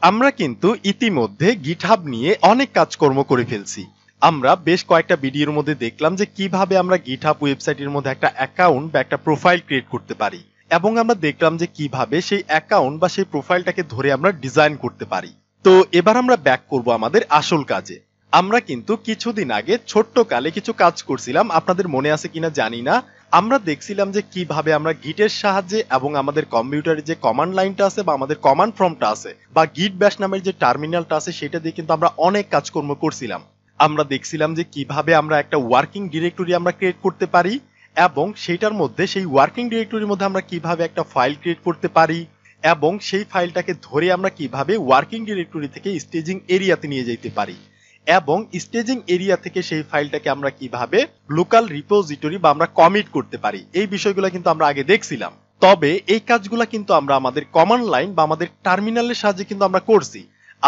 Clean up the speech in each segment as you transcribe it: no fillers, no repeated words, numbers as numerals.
আমরা কিন্তু ইতিমধ্যে GitHub নিয়ে অনেক কাজকর্ম করে ফেলছি। আমরা বেশ কয়েকটা ভিডিওর মধ্যে দেখলাম যে কিভাবে আমরা GitHub ওয়েবসাইটের মধ্যে একটা অ্যাকাউন্ট বা একটা প্রোফাইল ক্রিয়েট করতে পারি, এবং আমরা দেখলাম যে কিভাবে সেই অ্যাকাউন্ট বা সেই প্রোফাইলটাকে ধরে আমরা ডিজাইন করতে পারি। তো এবার আমরা ব্যাক করব আমাদের আসল কাজে। আমরা কিন্তু কিছুদিন আগে ছোট্ট কালে কিছু কাজ করছিলাম, আপনাদের মনে আছে কিনা জানি না। আমরা দেখছিলাম যে কিভাবে আমরা গিটের সাহায্যে এবং আমাদের কম্পিউটারে যে কমান্ড লাইনটা আছে বা আমাদের কমান্ড প্রম্পটটা আছে বা গিট ব্যাশ নামের যে টার্মিনালটা আছে সেটা দিয়ে কিন্তু আমরা অনেক কাজকর্ম করছিলাম। আমরা দেখছিলাম যে কিভাবে আমরা একটা ওয়ার্কিং ডিরেক্টরি আমরা ক্রিয়েট করতে পারি, এবং সেইটার মধ্যে সেই ওয়ার্কিং ডিরেক্টরির মধ্যে আমরা কিভাবে একটা ফাইল ক্রিয়েট করতে পারি, এবং সেই ফাইলটাকে ধরে আমরা কিভাবে ওয়ার্কিং ডিরেক্টরি থেকে স্টেজিং এরিয়াতে নিয়ে যেতে পারি, এবং স্টেজিং এরিয়া থেকে সেই ফাইলটাকে আমরা কিভাবে লোকাল রিপোজিটরি বা আমরা কমিট করতে পারি। এই বিষয়গুলো কিন্তু আমরা আগে দেখছিলাম। তবে এই কাজগুলো কিন্তু আমরা আমাদের কমান্ড লাইন বা আমাদের টার্মিনালের সাহায্যে কিন্তু আমরা করছি।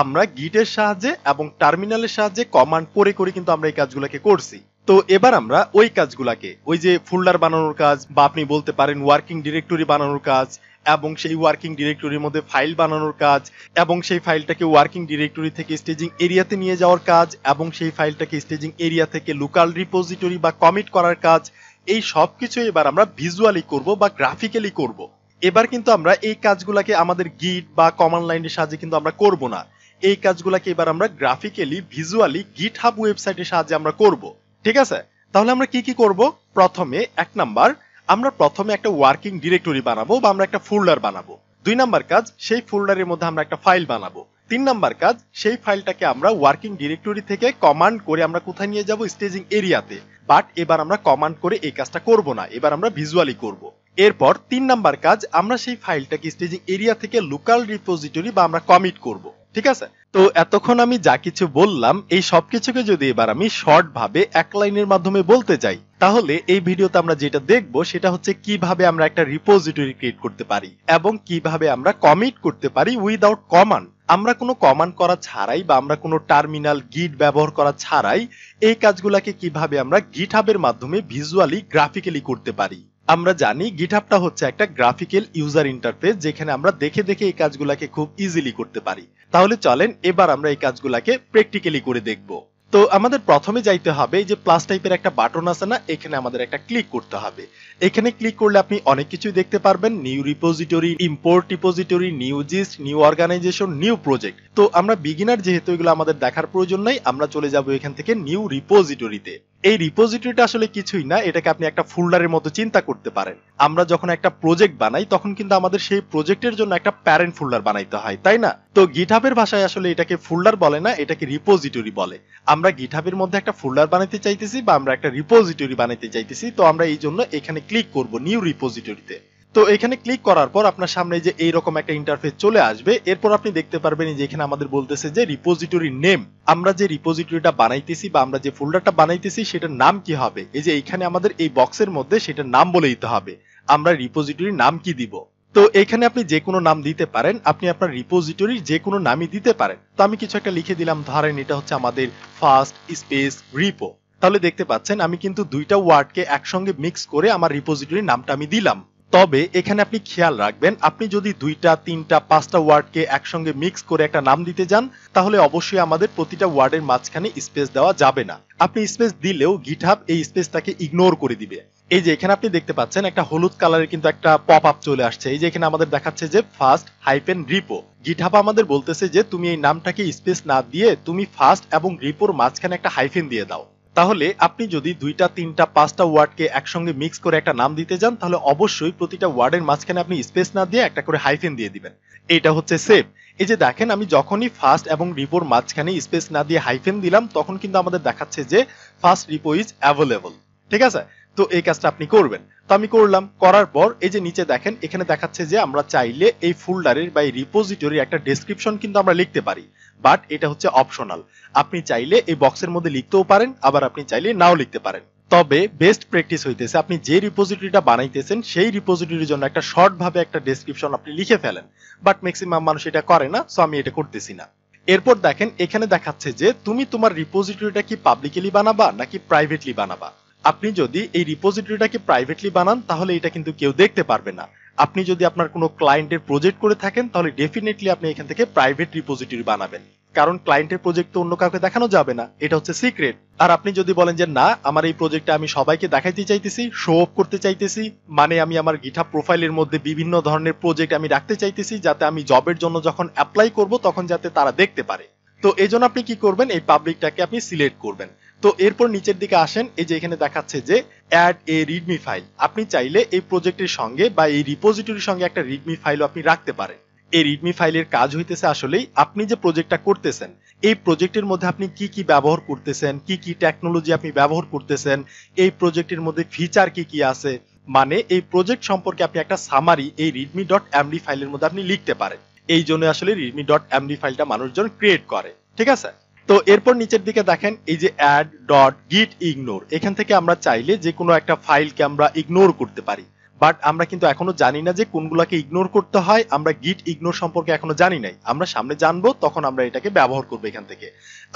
আমরা গিটের সাহায্যে এবং টার্মিনালের সাহায্যে কমান্ড করে করে কিন্তু আমরা এই কাজগুলোকে করছি। তো এবার আমরা ওই কাজগুলোকে, ওই যে ফোল্ডার বানানোর কাজ বা আপনি বলতে পারেন ওয়ার্কিং ডিরেক্টরি বানানোর কাজ, এবং সেই ওয়ার্কিং ডিরেক্টরির মধ্যে ফাইল বানানোর কাজ, এবং সেই ফাইলটাকে ওয়ার্কিং ডিরেক্টরি থেকে স্টেজিং এরিয়াতে নিয়ে যাওয়ার কাজ, এবং সেই ফাইলটাকে স্টেজিং এরিয়া থেকে লোকাল রিপোজিটরি বা কমিট করার কাজ, এই সব কিছু এবার আমরা ভিজুয়ালি করব বা গ্রাফিক্যালি করব। এবার কিন্তু আমরা এই কাজগুলোকে আমাদের গিট বা কমান্ড লাইনের সাহায্যে কিন্তু আমরা করব না। এই কাজগুলোকে এবার আমরা গ্রাফিক্যালি ভিজুয়ালি GitHub ওয়েবসাইটের সাহায্যে আমরা করব। ঠিক আছে, তাহলে আমরা কি কি করব? প্রথমে এক নাম্বার, আমরা প্রথমে একটা ওয়ার্কিং ডিরেক্টরি বানাবো বা আমরা একটা ফোল্ডার বানাবো। 2 নাম্বার কাজ, সেই ফোল্ডারের মধ্যে আমরা একটা ফাইল বানাবো। 3 নাম্বার কাজ, সেই ফাইলটাকে আমরা ওয়ার্কিং ডিরেক্টরি থেকে কমান্ড করে আমরা কোথায় নিয়ে যাব? স্টেজিং এরিয়াতে। বাট এবার আমরা কমান্ড করে এই কাজটা করব না, এবার আমরা ভিজুয়ালি করব। এরপর 3 নাম্বার কাজ, আমরা সেই ফাইলটাকে স্টেজিং এরিয়া থেকে লোকাল রিপোজিটরি বা আমরা কমিট করব। ঠিক আছে, তো এতক্ষণ আমি যা কিছু বললাম এই সবকিছুকে যদি এবার আমি শর্ট ভাবে এক লাইনের মাধ্যমে বলতে যাই, তাহলে এই ভিডিওতে আমরা যেটা দেখব সেটা হচ্ছে কিভাবে আমরা একটা রিপোজিটরি ক্রিয়েট করতে পারি এবং কিভাবে আমরা কমিট করতে পারি উইদাউট কমান্ড। আমরা কোনো কমান্ড করা ছাড়াই বা আমরা কোনো টার্মিনাল গিট ব্যবহার করা ছাড়াই এই কাজগুলোকে কিভাবে আমরা গিটহাবের মাধ্যমে ভিজুয়ালি গ্রাফিক্যালি করতে পারি। আমরা জানি গিটহাবটা হচ্ছে একটা গ্রাফিক্যাল ইউজার ইন্টারফেস, যেখানে আমরা দেখে দেখে এই কাজগুলোকে খুব ইজিলি করতে পারি। তাহলে চলেন এবার আমরা এই কাজগুলোকে প্র্যাকটিক্যালি করে দেখব। তো আমাদের প্রথমে যাইতে হবে, এই যে প্লাস টাইপের একটা বাটন আছে না, এখানে আমাদের একটা ক্লিক করতে হবে। এখানে ক্লিক করলে আপনি অনেক কিছুই দেখতে পারবেন, new repository, import repository, new gist, new organization, new project. তো আমরা বিগিনার যেহেতু এগুলো আমাদের দেখার প্রয়োজন নাই, আমরা চলে যাব এখান থেকে নিউ রিপোজিটরিতে। এই রিপোজিটরিটা আসলে কিছুই না, এটাকে আপনি একটা ফোল্ডারের মতো চিন্তা করতে পারেন। আমরা যখন একটা প্রজেক্ট বানাই তখন কিন্তু আমাদের সেই প্রজেক্টের জন্য একটা প্যারেন্ট ফোল্ডার বানাইতে হয়, তাই না? তো গিটহাবের ভাষায় আসলে এটাকে ফোল্ডার বলে না, এটাকে রিপোজিটরি বলে। আমরা গিটহাবের মধ্যে একটা ফোল্ডার বানাইতে চাইতেছি বা আমরা একটা রিপোজিটরি বানাইতে চাইতেছি, তো আমরা এই জন্য এখানে ক্লিক করব নিউ রিপোজিটরিতে। তো এখানে ক্লিক করার পর আপনার সামনে যে এইরকম একটা ইন্টারফেস চলে আসবে। এরপর আপনি দেখতে পারবেন যে এখানে আমাদের বলতেছে যে রিপোজিটরি নেম। আমরা যে রিপোজিটরিটা বানাইতেছি বা আমরা যে ফোল্ডারটা বানাইতেছি সেটার নাম কি হবে, এই যে এখানে আমাদের এই বক্সের মধ্যে সেটার নাম বলে দিতে হবে। আমরা রিপোজিটরির নাম কি দিব? তো এখানে আপনি যে কোনো নাম দিতে পারেন, আপনি আপনার রিপোজিটরির যে কোনো নামই দিতে পারেন। তো আমি কিছু একটা লিখে দিলাম, ধরেন এটা হচ্ছে আমাদের ফার্স্ট স্পেস রিপো। তাহলে দেখতে পাচ্ছেন আমি কিন্তু দুইটা ওয়ার্ডকে একসঙ্গে মিক্স করে আমার রিপোজিটরির নামটা আমি দিলাম। তবে এখানে আপনি খেয়াল রাখবেন, আপনি যদি 2টা 3টা 5টা ওয়ার্ডকে একসঙ্গে মিক্স করে একটা নাম দিতে যান, তাহলে অবশ্যই আমাদের প্রতিটা ওয়ার্ডের মাঝখানে স্পেস দেওয়া যাবে না। আপনি স্পেস দিলেও গিটহাব এই স্পেসটাকে ইগনোর করে দিবে। এই যে এখানে আপনি দেখতে পাচ্ছেন একটা হলুদ কালারের কিন্তু একটা পপ আপ চলে আসছে। এই যে এখানে আমাদের দেখাচ্ছে যে ফার্স্ট হাইফেন রিপো। গিটহাব আমাদের বলতেছে যে তুমি এই নামটাকে স্পেস না দিয়ে তুমি ফার্স্ট এবং রিপোর মাঝখানে একটা হাইফেন দিয়ে দাও। তাহলে আপনি যদি 2টা 3টা 5টা ওয়ার্ডকে একসঙ্গে মিক্স করে একটা নাম দিতে যান, তাহলে অবশ্যই প্রতিটা ওয়ার্ডের মাঝখানে আপনি স্পেস না দিয়ে একটা করে হাইফেন দিয়ে দিবেন। এটা হচ্ছে সেভ। এই যে দেখেন আমি যখনই ফার্স্ট এবং রিপোর মাঝখানে স্পেস না দিয়ে হাইফেন দিলাম, তখন কিন্তু আমাদের দেখাচ্ছে যে ফার্স্ট রিপো ইজ অ্যাভেলেবল। ঠিক আছে, তো এই কাজটা আপনি করবেন। তো আমি করলাম, করার পর এই যে নিচে দেখেন এখানে দেখাচ্ছে যে আমরা চাইলে এই ফোল্ডারের বা এই রিপোজিটরির একটা ডেসক্রিপশন কিন্তু আমরা লিখতে পারি, বাট এটা হচ্ছে অপশনাল। আপনি চাইলে এই বক্সের মধ্যে লিখতেও পারেন, আবার আপনি চাইলে নাও লিখতে পারেন। তবে বেস্ট প্র্যাকটিস হইতেছে আপনি যে রিপোজিটরিটা বানাইতেছেন সেই রিপোজিটরির জন্য একটা শর্ট ভাবে একটা ডেসক্রিপশন আপনি লিখে ফেলেন, বাট ম্যাক্সিমাম মানুষ এটা করে না, সো আমি এটা করতেছি না। এরপর দেখেন এখানে দেখাচ্ছে যে তুমি তোমার রিপোজিটরিটা কি পাবলিকলি বানাবা নাকি প্রাইভেটলি বানাবা। আপনি যদি এই রিপোজিটরিটাকে প্রাইভেটলি বানান তাহলে এটা কিন্তু কেউ দেখতে পারবে না, আপনি যদি আপনার কোনো ক্লায়েন্টের প্রজেক্ট করে থাকেন তাহলে ডেফিনেটলি আপনি এখান থেকে প্রাইভেট রিপোজিটরি বানাবেন, কারণ ক্লায়েন্টের প্রজেক্ট তো অন্য কাউকে দেখানো যাবে না, এটা হচ্ছে সিক্রেট। আর আপনি যদি বলেন যে না, আমার এই প্রজেক্টটা আমি সবাইকে দেখাইতে চাইতেছি, শো অফ করতে চাইতেছি, মানে আমি আমার গিটহাব প্রোফাইলের মধ্যে বিভিন্ন ধরনের প্রজেক্ট আমি রাখতে চাইতেছি যাতে আমি জবের জন্য যখন অ্যাপ্লাই করব তখন যাতে তারা দেখতে পারে, তো এই জন্য আপনি কি করবেন, এই পাবলিকটাকে আপনি সিলেক্ট করবেন। তো এরপর নিচের দিকে আসেন, এই যে এখানে দেখাচ্ছে যে অ্যাড এ রিডমি ফাইল, আপনি চাইলে এই প্রজেক্টের সঙ্গে বা এই রিপোজিটরির সঙ্গে একটা রিডমি ফাইলও আপনি রাখতে পারেন। এই রিডমি ফাইলের কাজ হইতেছে আসলেই আপনি যে প্রজেক্টটা করতেছেন এই প্রজেক্টের মধ্যে আপনি কি কি ব্যবহার করতেছেন, কি কি টেকনোলজি আপনি ব্যবহার করতেছেন, এই প্রজেক্টের মধ্যে ফিচার কি কি আছে, মানে এই প্রজেক্ট সম্পর্কে আপনি একটা সামারি এই রিডমি ডট এমডি ফাইলের মধ্যে আপনি লিখতে পারেন। এই জন্য আসলে রিডমি ডট এমডি ফাইলটা মানুষজন ক্রিয়েট করে, ঠিক আছে। তো এরপর নিচের দিকে দেখেন এই যে অ্যাড ডট গিট ইগনোর, এখান থেকে আমরা চাইলে যে কোনো একটা ফাইলকে আমরা ইগনোর করতে পারি, বাট আমরা কিন্তু এখনো জানি না যে কোনগুলোকে ইগনোর করতে হয়, আমরা গিট ইগনোর সম্পর্কে এখনো জানি নাই, আমরা সামনে জানবো তখন আমরা এটাকে ব্যবহার করবো এখান থেকে।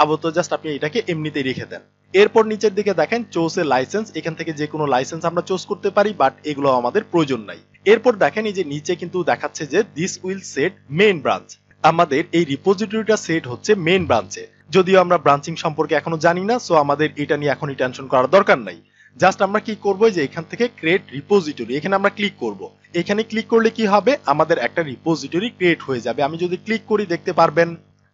আপাতত জাস্ট আপনি এটাকে এমনিতেই রেখে দেন। এরপর নিচের দিকে দেখেন চুজ এ লাইসেন্স, এখান থেকে যে কোনো লাইসেন্স আমরা চুজ করতে পারি, বাট এগুলো আমাদের প্রয়োজন নাই। এরপর দেখেন এই যে নিচে কিন্তু দেখাচ্ছে যে this will set main branch, আমাদের এই রিপোজিটরিটা সেট হচ্ছে মেইন ব্রাঞ্চে, যদিও আমরা ব্রাঞ্চিং সম্পর্কে এখনো জানি না, সো আমাদের এটা নিয়ে এখনই টেনশন করার দরকার নাই। জাস্ট আমরা কি করব, যে এখান থেকে ক্রিয়েট রিপোজিটরি, এখানে আমরা ক্লিক করব। এখানে ক্লিক করলে কি হবে, আমাদের একটা রিপোজিটরি ক্রিয়েট হয়ে যাবে। আমি যদি ক্লিক করি দেখতে পারবেন,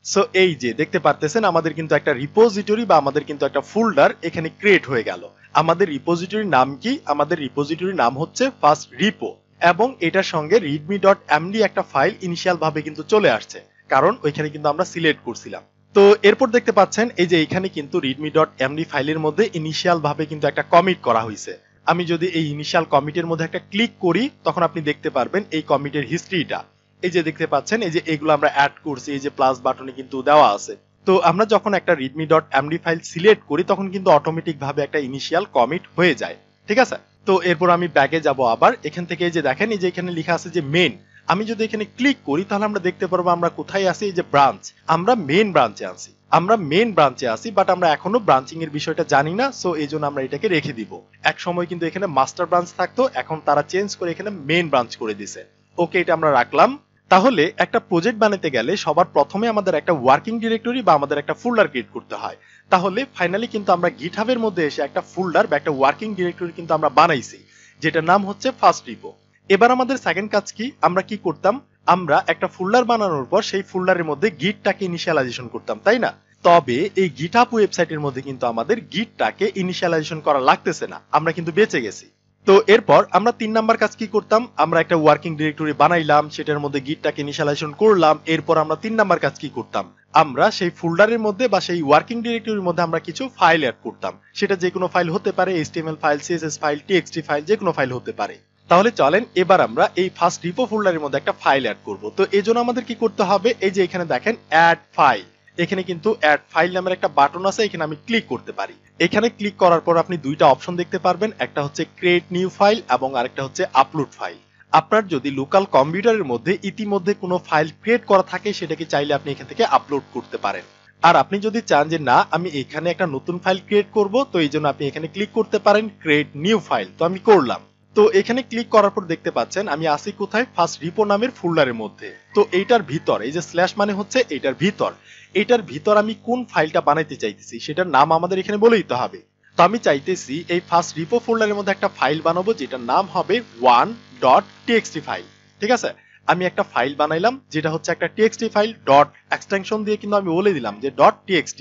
সো এই যে দেখতে পারতেছেন আমাদের কিন্তু একটা রিপোজিটরি বা আমাদের কিন্তু একটা ফোল্ডার এখানে ক্রিয়েট হয়ে গেল। আমাদের রিপোজিটরির নাম কি, আমাদের রিপোজিটরির নাম হচ্ছে ফার্স্ট রিপো, এবং এটার সঙ্গে রিডমি ডট এমডি একটা ফাইল ইনিশিয়াল ভাবে কিন্তু চলে আসছে, কারণ ওইখানে কিন্তু আমরা সিলেক্ট করছিলাম। তো এরপর দেখতে পাচ্ছেন এই যে এখানে কিন্তু রিডমি ডট এমডি ফাইলের মধ্যে ইনিশিয়াল ভাবে কিন্তু একটা কমিট করা হয়েছে। আমি যদি এই ইনিশিয়াল কমিটের মধ্যে একটা ক্লিক করি তখন আপনি দেখতে পারবেন এই কমিটের হিস্ট্রিটা, এই যে দেখতে পাচ্ছেন এই যে এগুলো আমরা অ্যাড করছি, এই যে প্লাস বাটনে কিন্তু দেওয়া আছে। তো আমরা যখন একটা Redmi dot MD file select করি তখন কিন্তু অটোমেটিক ভাবে একটা ইনিশিয়াল কমিট হয়ে যায়, ঠিক আছে। তো এরপর আমি ব্যাকে যাব, আবার এখান থেকে এই যে দেখেন এই যে এখানে লেখা আছে যে মেইন, আমি যদি এখানে ক্লিক করি তাহলে আমরা দেখতে পারবো আমরা কোথায় আছি, এই যে ব্রাঞ্চ, আমরা মেইন ব্রাঞ্চে আছি, আমরা মেইন ব্রাঞ্চে আছি, বাট আমরা এখনো ব্রাঞ্চিং এর বিষয়টা জানি না, সো এই জন্য আমরা এটাকে রেখে দিব। এক সময় কিন্তু এখানে মাস্টার ব্রাঞ্চ থাকতো, এখন তারা চেঞ্জ করে এখানে মেইন ব্রাঞ্চ করে দিছে। ওকে, এটা আমরা রাখলাম। তাহলে একটা প্রজেক্ট বানাতে গেলে সবার প্রথমে আমাদের একটা ওয়ার্কিং ডিরেক্টরি বা আমাদের একটা ফোল্ডার ক্রিয়েট করতে হয়। তাহলে ফাইনালি কিন্তু আমরা গিটহাবের মধ্যে এসে একটা ফোল্ডার বা একটা ওয়ার্কিং ডিরেক্টরি কিন্তু আমরা বানাইছি, যেটার নাম হচ্ছে ফার্স্ট রিপো। এবার আমাদের সেকেন্ড কাজ কি, আমরা কি করতাম, আমরা একটা ফোল্ডার বানানোর পর সেই ফোল্ডারের মধ্যে গিটটাকে ইনিশিয়ালাইজেশন করতাম, তাই না। তবে এই গিটহাব ওয়েবসাইটের মধ্যে কিন্তু আমাদের গিটটাকে ইনিশিয়ালাইজেশন করা লাগতেছে না, আমরা কিন্তু বেঁচে গেছি। তো এরপর আমরা 3 নাম্বার কাজ কি করতাম, আমরা একটা ওয়ার্কিং ডিরেক্টরি বানাইলাম, সেটার মধ্যে গিটটাকে ইনিশিয়ালাইজেশন করলাম। এরপর আমরা 3 নাম্বার কাজ কি করতাম, আমরা সেই ফোল্ডারের মধ্যে বা সেই ওয়ার্কিং ডিরেক্টরির মধ্যে আমরা কিছু ফাইল অ্যাড করতাম, সেটা যে কোনো ফাইল হতে পারে, HTML file, CSS file, TXT file, যে কোনো ফাইল হতে পারে। তাহলে চলেন এবার আমরা এই ফার্স্ট রিপো ফোল্ডারের মধ্যে একটা ফাইল অ্যাড করব। তো এই জন্য আমাদের কি করতে হবে, এই যে এখানে দেখেন অ্যাড ফাইল, এখানে কিন্তু অ্যাড ফাইল নামের একটা বাটন আছে, এখানে আমি ক্লিক করতে পারি। এখানে ক্লিক করার পর আপনি দুইটা অপশন দেখতে পারবেন, একটা হচ্ছে ক্রিয়েট নিউ ফাইল এবং আরেকটা হচ্ছে আপলোড ফাইল। আপনার যদি লোকাল কম্পিউটারের মধ্যে ইতিমধ্যে কোনো ফাইল ক্রিয়েট করা থাকে সেটাকে চাইলে আপনি এখান থেকে আপলোড করতে পারেন। আর আপনি যদি চান যে না আমি এখানে একটা নতুন ফাইল ক্রিয়েট করব, তো এই জন্য আপনি এখানে ক্লিক করতে পারেন ক্রিয়েট নিউ ফাইল। তো আমি করলাম। তো এখানে ক্লিক করার পর দেখতে পাচ্ছেন আমি আসি কোথায়, ফার্স্ট রিপো নামের ফোল্ডারের মধ্যে। তো এইটার ভিতর এই যে স্ল্যাশ মানে হচ্ছে এইটার ভিতর আমি কোন ফাইলটা বানাইতে চাইতেছি সেটার নাম আমাদের এখানে বলে দিতে হবে। তো আমি চাইতেছি এই ফার্স্ট রিপো ফোল্ডারের মধ্যে একটা ফাইল বানাবো যেটার নাম হবে 1.txt ফাইল, ঠিক আছে। আমি একটা ফাইল বানাইলাম যেটা হচ্ছে একটা টিএক্সটি ফাইল, ডট এক্সটেনশন দিয়ে কিন্তু আমি বলে দিলাম যে .txt,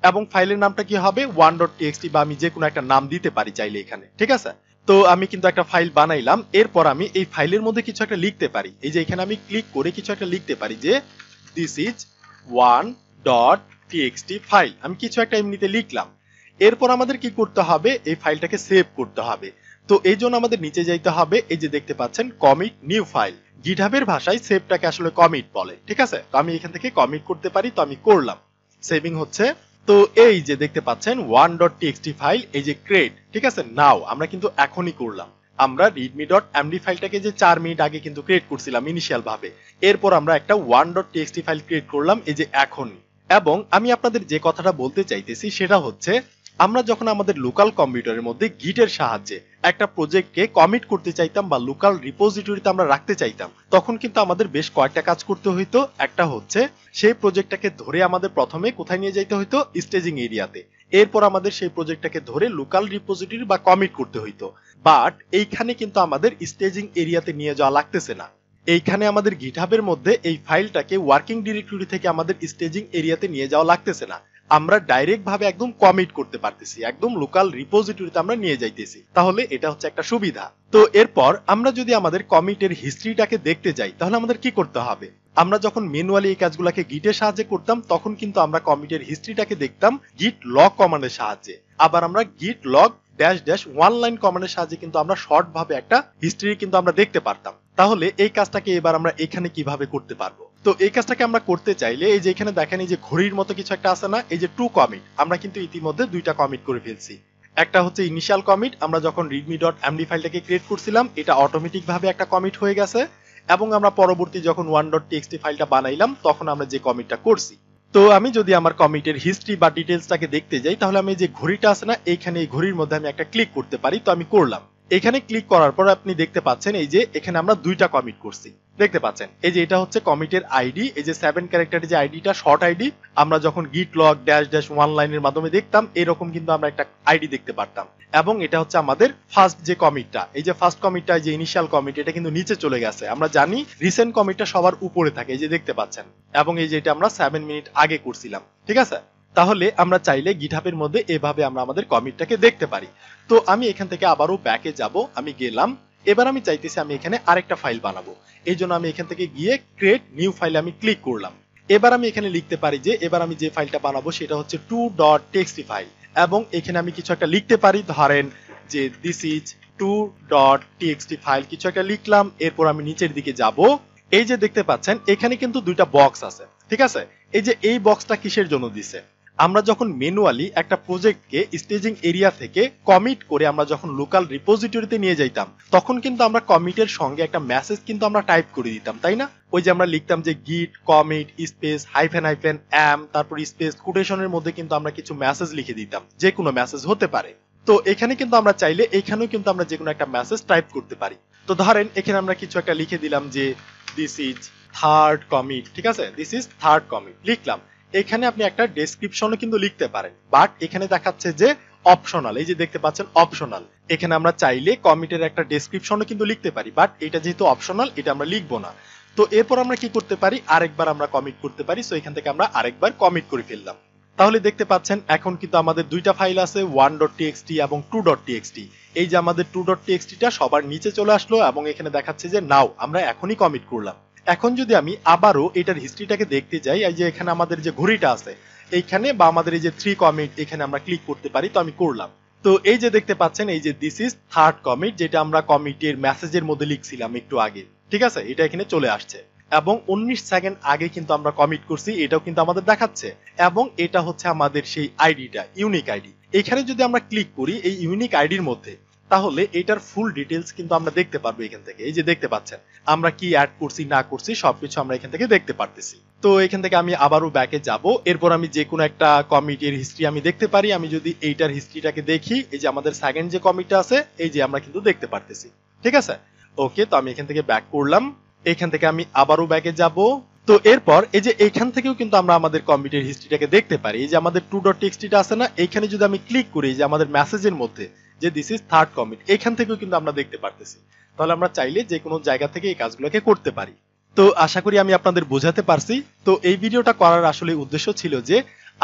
এবং ফাইলের নামটা কি হবে 1.txt, বা আমি যে কোনো একটা নাম দিতে পারি চাইলে এখানে, ঠিক আছে। তো আমি কিন্তু একটা ফাইল বানাইলাম, এরপর আমি এই ফাইলের মধ্যে কিছু একটা লিখতে পারি। এই যে এখানে আমি ক্লিক করে কিছু একটা লিখতে পারি যে দিস ইজ 1.txt ফাইল, আমি কিছু একটা এমনিতে লিখলাম। এরপর আমাদের কি করতে হবে, এই ফাইলটাকে সেভ করতে হবে। তো এই জন্য আমাদের নিচে যাইতে হবে, এই যে দেখতে পাচ্ছেন কমিট নিউ ফাইল, গিটহাবের ভাষায় সেভটাকে আসলে কমিট বলে, ঠিক আছে। তো আমি এখান থেকে কমিট করতে পারি, তো আমি করলাম, সেভিং হচ্ছে। তো এই যে দেখতে পাচ্ছেন 1.txt ফাইল, এই যে ক্রিয়েট, ঠিক আছে। নাও আমরা কিন্তু এখনই করলাম, আমরা readme.md ফাইলটাকে যে 4 মিনিট আগে কিন্তু ক্রিয়েট করছিলাম ইনিশিয়াল ভাবে, এরপর আমরা একটা 1.txt ফাইল ক্রিয়েট করলাম এই যে এখনই। এবং আমি আপনাদের যে কথাটা বলতে চাইতেছি সেটা হচ্ছে আমরা যখন আমাদের লোকাল কম্পিউটারের মধ্যে গিটের সাহায্যে একটা প্রজেক্টকে কমিট করতে চাইতাম বা লোকাল রিপোজিটরিতে আমরা রাখতে চাইতাম, তখন কিন্তু আমাদের বেশ কয়েকটা কাজ করতে হইতো। একটা হচ্ছে সেই প্রজেক্টটাকে ধরে আমাদের প্রথমে কোথায় নিয়ে যাইতে হইতো, স্টেজিং এরিয়াতে। এরপর আমাদের সেই প্রজেক্টটাকে ধরে লোকাল রিপোজিটরি বা কমিট করতে হইতো। বাট এইখানে কিন্তু আমাদের স্টেজিং এরিয়াতে নিয়ে যাওয়া লাগতেছে না। এইখানে আমাদের গিটহাবের মধ্যে এই ফাইলটাকে ওয়ার্কিং ডিরেক্টরি থেকে আমাদের স্টেজিং এরিয়াতে নিয়ে যাওয়া লাগতেছে না। আমরা ডাইরেক্ট ভাবে একদম কমিট করতে পারতেছি, একদম লোকাল রিপোজিটরিতে আমরা নিয়ে যাইতেছি। তাহলে এটা হচ্ছে একটা সুবিধা। তো এরপর আমরা যদি আমাদের কমিটের হিস্ট্রিটাকে দেখতে যাই, তাহলে আমাদের কি করতে হবে? আমরা যখন ম্যানুয়ালি এই কাজগুলোকে গিটের সাহায্যে করতাম, তখন কিন্তু আমরা কমিটের হিস্ট্রিটাকে দেখতাম গিট লগ কমান্ডের সাহায্যে। আবার আমরা গিট log dash dash one line কমান্ডের সাহায্যে কিন্তু আমরা শর্ট ভাবে একটা হিস্ট্রি কিন্তু আমরা দেখতে পারতাম। তাহলে এই কাজটাকে এবার আমরা এখানে কিভাবে করতে পারবো? তো এই কাজটাকে আমরা করতে চাইলে এই যে এখানে দেখেন, এই যে ঘড়ির মতো কিছু একটা আছে না, এই যে টু কমিট, আমরা কিন্তু ইতিমধ্যে দুইটা কমিট করে ফেলছি। একটা হচ্ছে ইনিশিয়াল কমিট, আমরা যখন readme.md ফাইলটাকে ক্রিয়েট করছিলাম এটা অটোমেটিক ভাবে একটা কমিট হয়ে গেছে, এবং আমরা পরবর্তী যখন 1.txt ফাইলটা বানাইলাম তখন আমরা যে কমিটটা করছি। তো আমি যদি আমার কমিটের হিস্ট্রি বা ডিটেলসটাকে দেখতে যাই, তাহলে আমি যে ঘড়িটা আছে না, এইখানে এই ঘড়ির মধ্যে আমি একটা ক্লিক করতে পারি। তো আমি করলাম। এখানে ক্লিক করার পর আপনি দেখতে পাচ্ছেন এই যে এখানে আমরা দুইটা কমিট করছি, দেখতে পাচ্ছেন। এই যে এটা হচ্ছে কমিটের আইডি, এই যে 7 ক্যারেক্টারের যে আইডিটা শর্ট আইডি, আমরা যখন গিট লগ ড্যাশ ড্যাশ ওয়ান লাইনের মাধ্যমে দেখতাম এরকম কিন্তু আমরা একটা আইডি দেখতে পারতাম। এবং এটা হচ্ছে আমাদের ফার্স্ট যে কমিটটা, এই যে ফার্স্ট কমিটটা, যে ইনিশিয়াল কমিট, এটা কিন্তু নিচে চলে গেছে। আমরা জানি রিসেন্ট কমিটটা সবার উপরে থাকে, এই যে দেখতে পাচ্ছেন। এবং এই যে এটা আমরা 7 মিনিট আগে করছিলাম, ঠিক আছে। তাহলে আমরা চাইলে গিটহাবের মধ্যে এভাবে আমরা আমাদের কমিটটাকে দেখতে পারি। তো আমি এখান থেকে আবারও ব্যাকে যাব, আমি গেলাম। এবার আমি চাইতেছি আমি এখানে আরেকটা ফাইল বানাবো। এই জন্য আমি এখান থেকে গিয়ে ক্রিয়েট নিউ ফাইলে আমি ক্লিক করলাম। এবার আমি এখানে লিখতে পারি যে এবার আমি যে ফাইলটা বানাবো সেটা হচ্ছে 2.txt ফাইল, এবং এখানে আমি কিছু একটা লিখতে পারি, ধরেন যে দিস ইজ 2.txt ফাইল, কিছু একটা লিখলাম। এরপর আমি নিচের দিকে যাব। এই যে দেখতে পাচ্ছেন এখানে কিন্তু দুইটা বক্স আছে, ঠিক আছে। এই যে এই বক্সটা কিসের জন্য দিছে? আমরা যখন ম্যানুয়ালি একটা প্রজেক্টকে স্টেজিং এরিয়া থেকে কমিট করে আমরা যখন লোকাল রিপোজিটরিতে নিয়ে যাইতাম, তখন কিন্তু আমরা কমিটের সঙ্গে একটা মেসেজ কিন্তু আমরা টাইপ করে দিতাম, তাই না? ওই যে আমরা লিখতাম যে git commit space hyphen hyphen M, তারপর স্পেস কোটেশনের মধ্যে কিন্তু আমরা কিছু মেসেজ লিখে দিতাম, যে কোনো মেসেজ হতে পারে। তো এখানে কিন্তু আমরা চাইলে এখানেও কিন্তু আমরা যে কোনো একটা মেসেজ টাইপ করতে পারি। তো ধরেন এখানে আমরা কিছু একটা লিখে দিলাম যে দিস ইজ থার্ড কমিট, ঠিক আছে, দিস ইজ থার্ড কমিট লিখলাম। এখানে আপনি একটা ডেসক্রিপশনও কিন্তু লিখতে পারেন, বাট এখানে দেখাচ্ছে যে অপশনাল, এই যে দেখতে পাচ্ছেন অপশনাল। এখানে আমরা চাইলে কমিটের একটা ডেসক্রিপশনও কিন্তু লিখতে পারি, বাট এটা যেহেতু অপশনাল এটা আমরা লিখবো না। তো এরপর আমরা কি করতে পারি, আরেকবার আমরা কমিট করতে পারি। সো এখান থেকে আমরা আরেকবার কমিট করে ফেললাম। তাহলে দেখতে পাচ্ছেন এখন কিন্তু আমাদের দুইটা ফাইল আছে, 1.txt এবং 2.txt। এই যে আমাদের 2.txt টা সবার নিচে চলে আসলো, এবং এখানে দেখাচ্ছে যে নাও আমরা এখনই কমিট করলাম। এখন যদি আমি আবারও এটার হিস্ট্রিটাকে দেখতে যাই, এই যে এখানে আমাদের যে ঘড়িটা আছে এইখানে, বা আমাদের এই যে 3 কমিট, এখানে আমরা ক্লিক করতে পারি। তো আমি করলাম। তো এই যে দেখতে পাচ্ছেন এই যে দিস ইজ থার্ড কমিট, যেটা আমরা কমিটের মেসেজের মধ্যে লিখছিলাম একটু আগে, ঠিক আছে, এটা এখানে চলে আসছে। এবং 19 সেকেন্ড আগে কিন্তু আমরা কমিট করছি, এটাও কিন্তু আমাদের দেখাচ্ছে। এবং এটা হচ্ছে আমাদের সেই আইডিটা, ইউনিক আইডি। এখানে যদি আমরা ক্লিক করি এই ইউনিক আইডির মধ্যে, তাহলে এটার ফুল ডিটেলস কিন্তু আমরা দেখতে পারবো এখান থেকে। এই যে দেখতে পাচ্ছেন আমরা কি অ্যাড করছি না করছি সবকিছু আমরা এখান থেকে দেখতে পারতেছি। তো এখান থেকে আমি আবারও ব্যাকে যাব। এরপর আমি যে কোনো একটা কমিটের হিস্ট্রি আমি দেখতে পারি। আমি যদি এইটার হিস্ট্রিটাকে দেখি, এই যে আমাদের সেকেন্ড যে কমিটটা আছে এই যে আমরা কিন্তু দেখতে পারতেছি, ঠিক আছে। ওকে, তো আমি এখান থেকে ব্যাক করলাম। এখান থেকে আমি আবারও ব্যাকে যাব। তো এরপর এই যে এইখান থেকেও কিন্তু আমরা আমাদের কমিটের হিস্ট্রিটাকে দেখতে পারি। এই যে আমাদের 2.txt টা আছে না, এইখানে যদি আমি ক্লিক করি যে আমাদের মেসেজের মধ্যে যে দিস ইজ থার্ড কমিট, এখান থেকেও কিন্তু আমরা দেখতে পারতেছি। তাহলে আমরা চাইলে যে কোনো জায়গা থেকে এই কাজগুলোকে করতে পারি। তো আশা করি আমি আপনাদের বোঝাতে পারছি। তো এই ভিডিওটা করার আসলে উদ্দেশ্য ছিল যে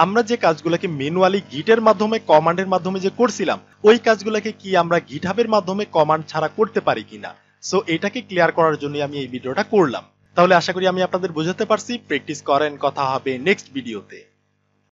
আমরা যে কাজগুলোকে ম্যানুয়ালি গিটের মাধ্যমে কমান্ডের মাধ্যমে যে করছিলাম, ওই কাজগুলোকে কি আমরা গিটহাবের মাধ্যমে কমান্ড ছাড়া করতে পারি কিনা। সো এটাকে ক্লিয়ার করার জন্য আমি এই ভিডিওটা করলাম। তাহলে আশা করি আমি আপনাদের বোঝাতে পারছি। প্র্যাকটিস করেন, কথা হবে নেক্সট ভিডিওতে।